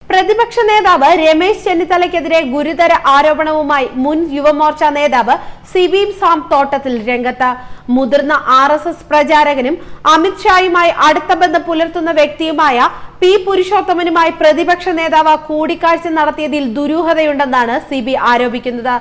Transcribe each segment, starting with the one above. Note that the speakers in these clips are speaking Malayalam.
പ്രതിപക്ഷ നേതാവ് രമേശ് ചെന്നിത്തലയ്ക്കെതിരെ ഗുരുതര ആരോപണവുമായി മുൻ യുവമോർച്ച നേതാവ് സിബി സാം തോട്ടത്തിൽ രംഗത്ത്. മുതിർന്ന RSS പ്രചാരകനും അമിത്ഷായുമായി അടുത്ത ബന്ധം പുലർത്തുന്ന വ്യക്തിയുമായ പി പുരുഷോത്തമനുമായി പ്രതിപക്ഷ നേതാവ് കൂടിക്കാഴ്ച നടത്തിയതിൽ ദുരൂഹതയുണ്ടെന്നാണ് സിബി ആരോപിക്കുന്നത്.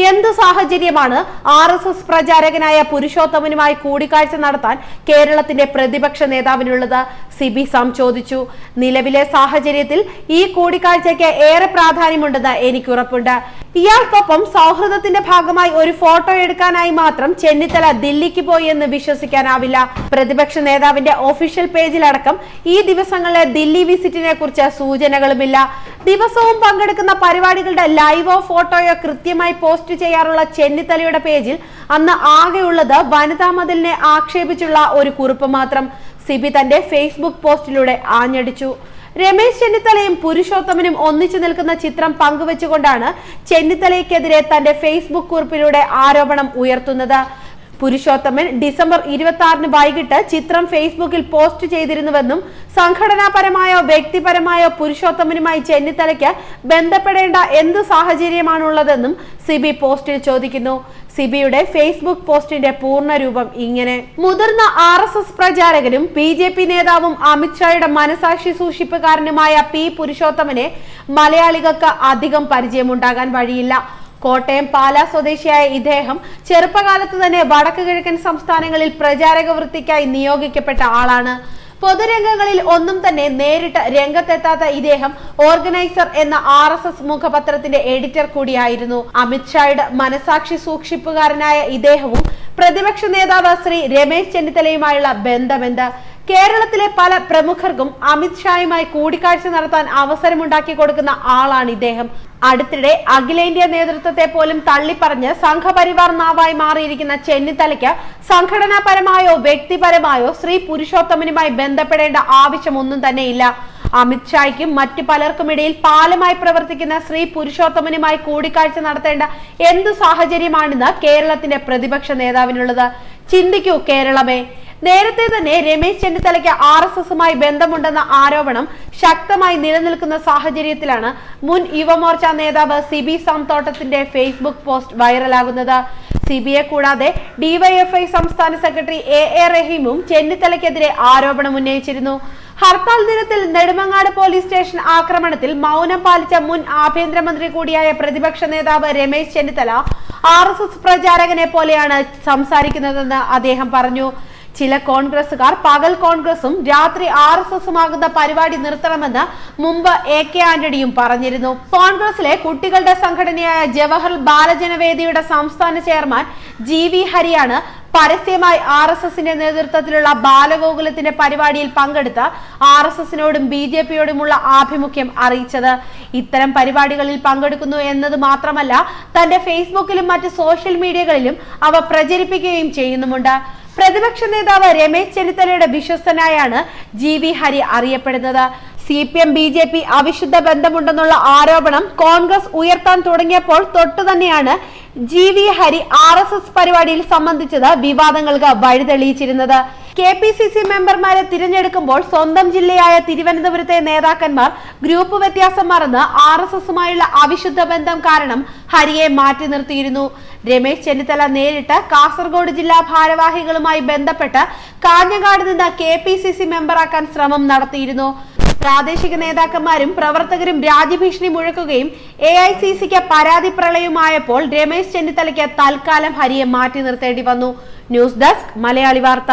എന്ത് സാഹചര്യമാണ് RSS പ്രചാരകനായ പുരുഷോത്തമനുമായി കൂടിക്കാഴ്ച നടത്താൻ കേരളത്തിന്റെ പ്രതിപക്ഷ നേതാവിനുള്ളത്? സിബി സാം ചോദിച്ചു. നിലവിലെ സാഹചര്യത്തിൽ ഈ കൂടിക്കാഴ്ചയ്ക്ക് ഏറെ പ്രാധാന്യമുണ്ടെന്ന് എനിക്ക് ഉറപ്പുണ്ട്. ഇയാൾക്കൊപ്പം സൗഹൃദത്തിന്റെ ഭാഗമായി ഒരു ഫോട്ടോ എടുക്കാനായി മാത്രം ചെന്നിത്തല ദില്ലിക്ക് പോയി എന്ന് വിശ്വസിക്കാനാവില്ല. പ്രതിപക്ഷ നേതാവിന്റെ ഒഫീഷ്യൽ പേജിലടക്കം ഈ ദിവസങ്ങളിലെ ദില്ലി വിസിറ്റിനെ കുറിച്ച് സൂചനകളുമില്ല. ദിവസവും പങ്കെടുക്കുന്ന പരിപാടികളുടെ ലൈവോ ഫോട്ടോയോ കൃത്യമായി പോസ്റ്റ് ചെയ്യാറുള്ള ചെന്നിത്തലയുടെ പേജിൽ അന്ന് ആകെയുള്ളത് വനിതാ മതിലിനെ ആക്ഷേപിച്ചുള്ള ഒരു കുറിപ്പ് മാത്രം. സിബി തന്റെ ഫേസ്ബുക്ക് പോസ്റ്റിലൂടെ ആഞ്ഞടിച്ചു. രമേശ് ചെന്നിത്തലയും പുരുഷോത്തമനും ഒന്നിച്ചു നിൽക്കുന്ന ചിത്രം പങ്കുവെച്ചുകൊണ്ടാണ് ചെന്നിത്തലയ്ക്കെതിരെ തന്റെ ഫേസ്ബുക്ക് കുറിപ്പിലൂടെ ആരോപണം ഉയർത്തുന്നത്. പുരുഷോത്തമൻ ഡിസംബർ 26 വൈകിട്ട് ചിത്രം ഫേസ്ബുക്കിൽ പോസ്റ്റ് ചെയ്തിരുന്നുവെന്നും സംഘടനാപരമായോ വ്യക്തിപരമായോ പുരുഷോത്തമനുമായി ചെന്നിത്തലയ്ക്ക് ബന്ധപ്പെടേണ്ട എന്ത് സാഹചര്യമാണുള്ളതെന്നും സിബി പോസ്റ്റിൽ ചോദിക്കുന്നു. സിബിയുടെ ഫേസ്ബുക്ക് പോസ്റ്റിന്റെ പൂർണ്ണരൂപം ഇങ്ങനെ: മുതിർന്ന RSS പ്രചാരകനും BJP നേതാവും അമിത്ഷായുടെ മനസാക്ഷി സൂക്ഷിപ്പുകാരനുമായ പി പുരുഷോത്തമനെ മലയാളികൾക്ക് അധികം പരിചയമുണ്ടാകാൻ വഴിയില്ല. കോട്ടയം പാലാ സ്വദേശിയായ ഇദ്ദേഹം ചെറുപ്പകാലത്ത് തന്നെ വടക്ക് കിഴക്കൻ സംസ്ഥാനങ്ങളിൽ പ്രചാരക വൃത്തിക്കായി നിയോഗിക്കപ്പെട്ട ആളാണ്. പൊതുരംഗങ്ങളിൽ ഒന്നും തന്നെ നേരിട്ട് രംഗത്തെത്താത്ത ഇദ്ദേഹം ഓർഗനൈസർ എന്ന RSS മുഖപത്രത്തിന്റെ എഡിറ്റർ കൂടിയായിരുന്നു. അമിത്ഷായുടെ മനസാക്ഷി സൂക്ഷിപ്പുകാരനായ ഇദ്ദേഹവും പ്രതിപക്ഷ നേതാവ് ശ്രീ രമേശ് ചെന്നിത്തലയുമായുള്ള ബന്ധമെന്ത്? കേരളത്തിലെ പല പ്രമുഖർക്കും അമിത്ഷായുമായി കൂടിക്കാഴ്ച നടത്താൻ അവസരമുണ്ടാക്കി കൊടുക്കുന്ന ആളാണ് ഇദ്ദേഹം. അടുത്തിടെ അഖിലേന്ത്യാ നേതൃത്വത്തെ പോലും തള്ളിപ്പറഞ്ഞ് സംഘപരിവാർ നാവായി മാറിയിരിക്കുന്ന ചെന്നിത്തലയ്ക്ക് സംഘടനാപരമായോ വ്യക്തിപരമായോ ശ്രീ പുരുഷോത്തമനുമായി ബന്ധപ്പെടേണ്ട ആവശ്യമൊന്നും തന്നെയില്ല. അമിത്ഷായ്ക്കും മറ്റു പലർക്കുമിടയിൽ പാലമായി പ്രവർത്തിക്കുന്ന ശ്രീ പുരുഷോത്തമനുമായി കൂടിക്കാഴ്ച നടത്തേണ്ട എന്തു സാഹചര്യമാണെന്ന് കേരളത്തിന്റെ പ്രതിപക്ഷ നേതാവിനുള്ളത്? ചിന്തിക്കൂ കേരളമേ. നേരത്തെ തന്നെ രമേശ് ചെന്നിത്തലയ്ക്ക് RSSുമായി ബന്ധമുണ്ടെന്ന ആരോപണം ശക്തമായി നിലനിൽക്കുന്ന സാഹചര്യത്തിലാണ് മുൻ യുവമോർച്ച നേതാവ് സിബി സാം തോട്ടത്തിന്റെ ഫേസ്ബുക്ക് പോസ്റ്റ് വൈറലാകുന്നത്. സിബിയെ കൂടാതെ DYFI സംസ്ഥാന സെക്രട്ടറി AA റഹീമും ചെന്നിത്തലയ്ക്കെതിരെ ആരോപണം ഉന്നയിച്ചിരുന്നു. ഹർത്താൽ ദിനത്തിൽ നെടുമങ്ങാട് പോലീസ് സ്റ്റേഷൻ ആക്രമണത്തിൽ മൗനം പാലിച്ച മുൻ ആഭ്യന്തരമന്ത്രി കൂടിയായ പ്രതിപക്ഷ നേതാവ് രമേശ് ചെന്നിത്തല RSS പ്രചാരകനെ പോലെയാണ് സംസാരിക്കുന്നതെന്ന് അദ്ദേഹം പറഞ്ഞു. ചില കോൺഗ്രസുകാർ പകൽ കോൺഗ്രസും രാത്രി RSSുമാകുന്ന പരിപാടി നിർത്തണമെന്ന് മുമ്പ് AK ആന്റണിയും പറഞ്ഞിരുന്നു. കോൺഗ്രസിലെ കുട്ടികളുടെ സംഘടനയായ ജവഹർ ബാലജനവേദിയുടെ സംസ്ഥാന ചെയർമാൻ GV ഹരിയാണ് പരസ്യമായി RSSന്റെ നേതൃത്വത്തിലുള്ള ബാലഗോകുലത്തിന്റെ പരിപാടിയിൽ പങ്കെടുത്ത് RSSനോടും BJPയോടുമുള്ള ആഭിമുഖ്യം അറിയിച്ചത്. ഇത്തരം പരിപാടികളിൽ പങ്കെടുക്കുന്നു എന്നത് മാത്രമല്ല, തന്റെ ഫേസ്ബുക്കിലും മറ്റ് സോഷ്യൽ മീഡിയകളിലും അവ പ്രചരിപ്പിക്കുകയും ചെയ്യുന്നുമുണ്ട്. പ്രതിപക്ഷ നേതാവ് രമേശ് ചെന്നിത്തലയുടെ വിശ്വസ്തനായാണ് GV ഹരി അറിയപ്പെടുന്നത്. CPM BJP അവിശുദ്ധ ബന്ധമുണ്ടെന്നുള്ള ആരോപണം കോൺഗ്രസ് ഉയർത്താൻ തുടങ്ങിയപ്പോൾ തൊട്ടു തന്നെയാണ് GV ഹരി RSS പരിപാടിയിൽ സംബന്ധിച്ചത് വിവാദങ്ങൾക്ക് വഴിതെളിയിച്ചിരുന്നത്. KPCC മെമ്പർമാരെ തിരഞ്ഞെടുക്കുമ്പോൾ സ്വന്തം ജില്ലയായ തിരുവനന്തപുരത്തെ നേതാക്കന്മാർ ഗ്രൂപ്പ് വ്യത്യാസം മറന്ന് RSSുമായുള്ള അവിശുദ്ധ ബന്ധം കാരണം ഹരിയെ മാറ്റി നിർത്തിയിരുന്നു. രമേശ് ചെന്നിത്തല നേരിട്ട് കാസർഗോഡ് ജില്ലാ ഭാരവാഹികളുമായി ബന്ധപ്പെട്ട് കാഞ്ഞങ്ങാട് നിന്ന് KPCC മെമ്പറാക്കാൻ ശ്രമം നടത്തിയിരുന്നു. പ്രാദേശിക നേതാക്കന്മാരും പ്രവർത്തകരും രാജ്യഭീഷണി മുഴക്കുകയും AICCക്ക് പരാതി പ്രളയമായപ്പോൾ രമേശ് ചെന്നിത്തലയ്ക്ക് തൽക്കാലം ഹരിയെ മാറ്റി നിർത്തേണ്ടി വന്നു. ന്യൂസ് ഡെസ്ക് മലയാളി വാർത്ത.